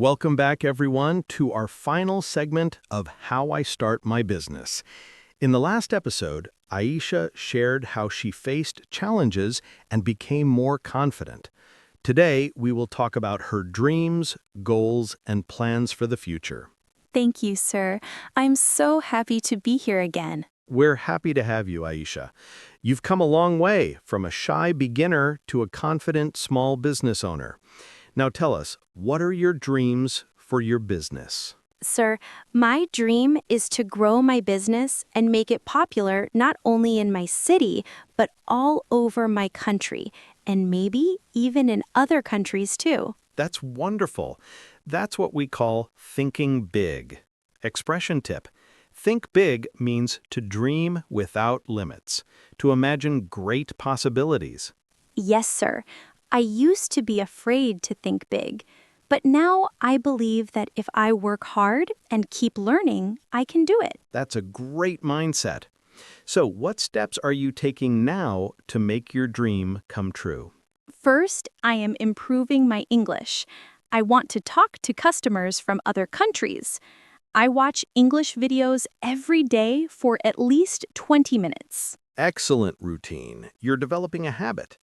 Welcome back, everyone, to our final segment of How I Start My Business. In the last episode, Ayesha shared how she faced challenges and became more confident. Today, we will talk about her dreams, goals, and plans for the future. Thank you, sir. I'm so happy to be here again. We're happy to have you, Ayesha. You've come a long way from a shy beginner to a confident small business owner. Now tell us, what are your dreams for your business? Sir, my dream is to grow my business and make it popular not only in my city, but all over my country, and maybe even in other countries too. That's wonderful. That's what we call thinking big. Expression tip. Think big means to dream without limits, to imagine great possibilities. Yes, sir. I used to be afraid to think big, but now I believe that if I work hard and keep learning, I can do it. That's a great mindset. So, what steps are you taking now to make your dream come true? First, I am improving my English. I want to talk to customers from other countries. I watch English videos every day for at least 20 minutes. Excellent routine. You're developing a habit.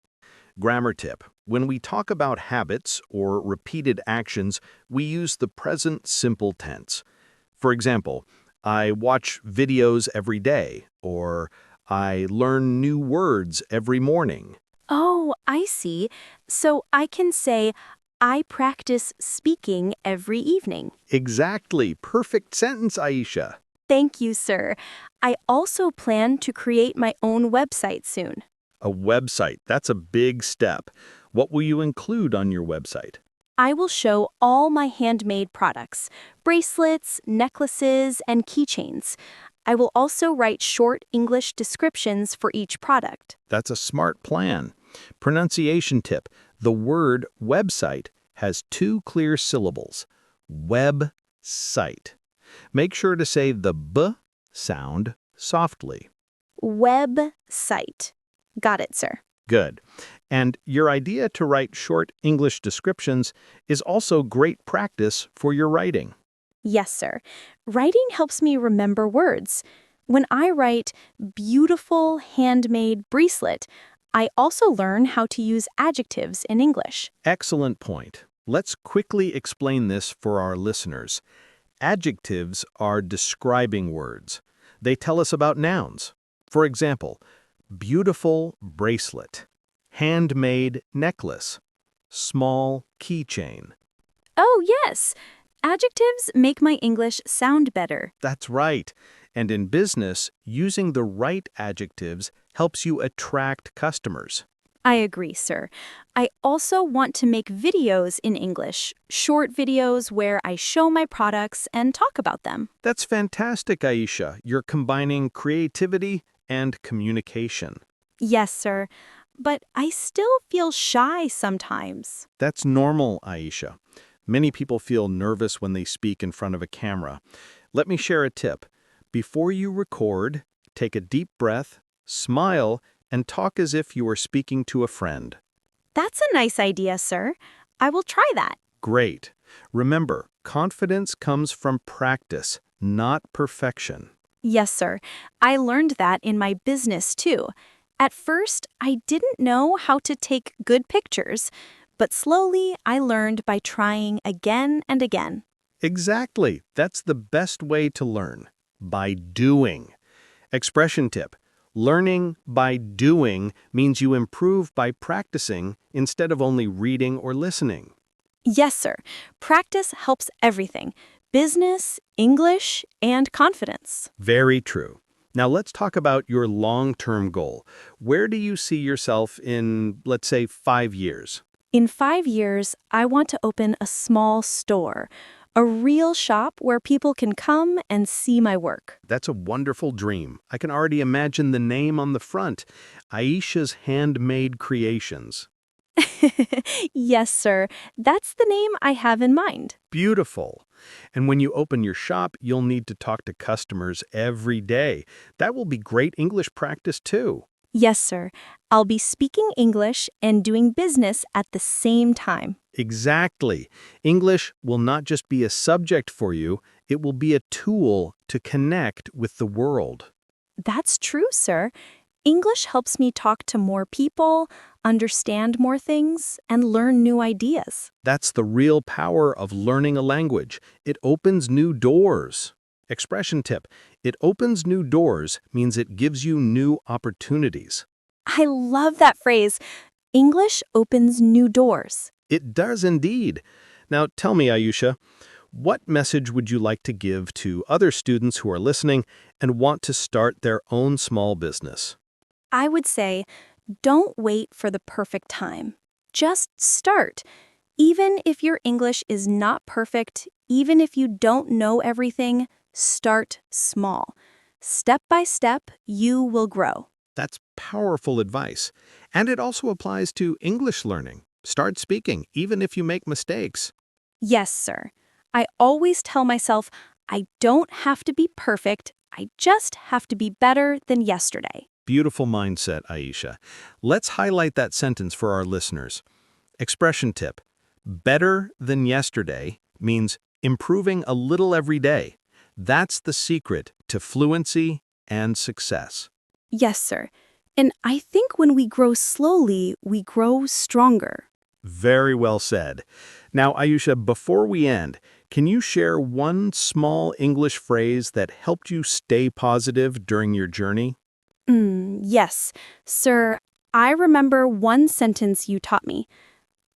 Grammar tip. When we talk about habits or repeated actions, we use the present simple tense. For example, I watch videos every day, or I learn new words every morning. Oh, I see. So I can say, I practice speaking every evening. Exactly. Perfect sentence, Ayesha. Thank you, sir. I also plan to create my own website soon. A website. That's a big step. What will you include on your website? I will show all my handmade products, bracelets, necklaces, and keychains. I will also write short English descriptions for each product. That's a smart plan. Pronunciation tip. The word website has two clear syllables. Website. Make sure to say the B sound softly. Website. Got it, sir. Good. And your idea to write short English descriptions is also great practice for your writing. Yes, sir. Writing helps me remember words. When I write beautiful handmade bracelet, I also learn how to use adjectives in English. Excellent point. Let's quickly explain this for our listeners. Adjectives are describing words. They tell us about nouns. For example, beautiful bracelet, handmade necklace, small keychain. Oh, yes. Adjectives make my English sound better. That's right. And in business, using the right adjectives helps you attract customers. I agree, sir. I also want to make videos in English, short videos where I show my products and talk about them. That's fantastic, Ayesha. You're combining creativity and communication. Yes, sir. But I still feel shy sometimes. That's normal, Ayesha. Many people feel nervous when they speak in front of a camera. Let me share a tip. Before you record, take a deep breath, smile, and talk as if you were speaking to a friend. That's a nice idea, sir. I will try that. Great. Remember, confidence comes from practice, not perfection. Yes, sir. I learned that in my business, too. At first, I didn't know how to take good pictures, but slowly I learned by trying again and again. Exactly. That's the best way to learn. By doing. Expression tip. Learning by doing means you improve by practicing instead of only reading or listening. Yes, sir. Practice helps everything: business, English, and confidence. Very true. Now let's talk about your long-term goal. Where do you see yourself in, let's say, 5 years? In 5 years, I want to open a small store, a real shop where people can come and see my work. That's a wonderful dream. I can already imagine the name on the front, Ayesha's Handmade Creations. Yes, sir. That's the name I have in mind. Beautiful. And when you open your shop, you'll need to talk to customers every day. That will be great English practice too. Yes, sir. I'll be speaking English and doing business at the same time. Exactly. English will not just be a subject for you, it will be a tool to connect with the world. That's true, sir. English helps me talk to more people, understand more things, and learn new ideas. That's the real power of learning a language. It opens new doors. Expression tip: it opens new doors means it gives you new opportunities. I love that phrase. English opens new doors. It does indeed. Now tell me, Ayesha, what message would you like to give to other students who are listening and want to start their own small business? I would say, don't wait for the perfect time. Just start. Even if your English is not perfect, even if you don't know everything, start small. Step by step, you will grow. That's powerful advice. And it also applies to English learning. Start speaking, even if you make mistakes. Yes, sir. I always tell myself, I don't have to be perfect, I just have to be better than yesterday. Beautiful mindset, Ayesha. Let's highlight that sentence for our listeners. Expression tip: better than yesterday means improving a little every day. That's the secret to fluency and success. Yes, sir. And I think when we grow slowly, we grow stronger. Very well said. Now, Ayesha, before we end, can you share one small English phrase that helped you stay positive during your journey? Yes, sir. I remember one sentence you taught me.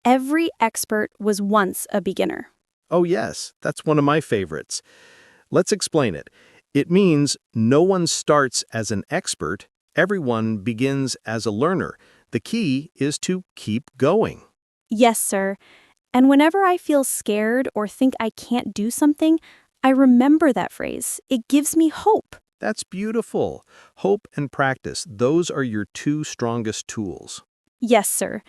Every expert was once a beginner. Oh, yes, that's one of my favorites. Let's explain it. It means no one starts as an expert, everyone begins as a learner. The key is to keep going. Yes, sir. And whenever I feel scared or think I can't do something, I remember that phrase. It gives me hope. That's beautiful. Hope and practice, those are your two strongest tools. Yes, sir.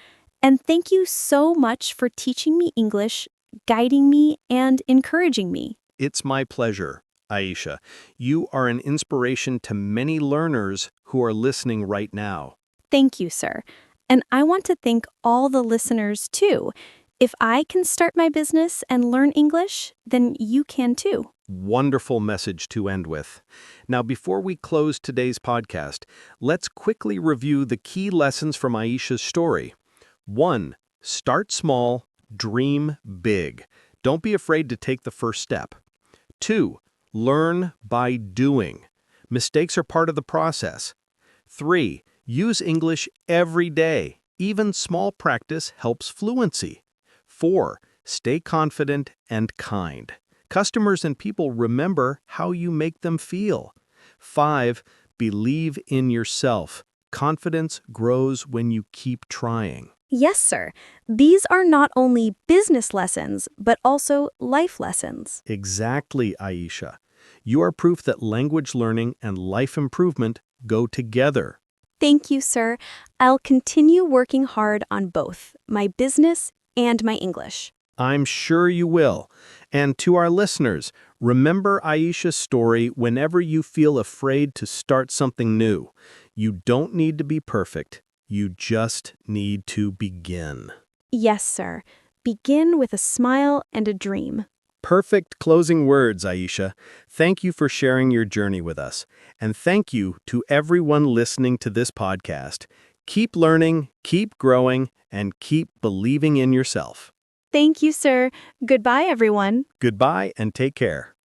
And thank you so much for teaching me English, guiding me, and encouraging me. It's my pleasure, Ayesha. You are an inspiration to many learners who are listening right now. Thank you, sir. And I want to thank all the listeners, too. If I can start my business and learn English, then you can too. Wonderful message to end with. Now, before we close today's podcast, let's quickly review the key lessons from Ayesha's story. 1. Start small, dream big. Don't be afraid to take the first step. 2. Learn by doing. Mistakes are part of the process. 3. Use English every day. Even small practice helps fluency. 4. Stay confident and kind. Customers and people remember how you make them feel. 5. Believe in yourself. Confidence grows when you keep trying. Yes, sir. These are not only business lessons, but also life lessons. Exactly, Ayesha. You are proof that language learning and life improvement go together. Thank you, sir. I'll continue working hard on both my business and my English. I'm sure you will. And to our listeners, remember Ayesha's story whenever you feel afraid to start something new. You don't need to be perfect. You just need to begin. Yes, sir. Begin with a smile and a dream. Perfect closing words, Ayesha. Thank you for sharing your journey with us. And thank you to everyone listening to this podcast. Keep learning, keep growing, and keep believing in yourself. Thank you, sir. Goodbye, everyone. Goodbye and take care.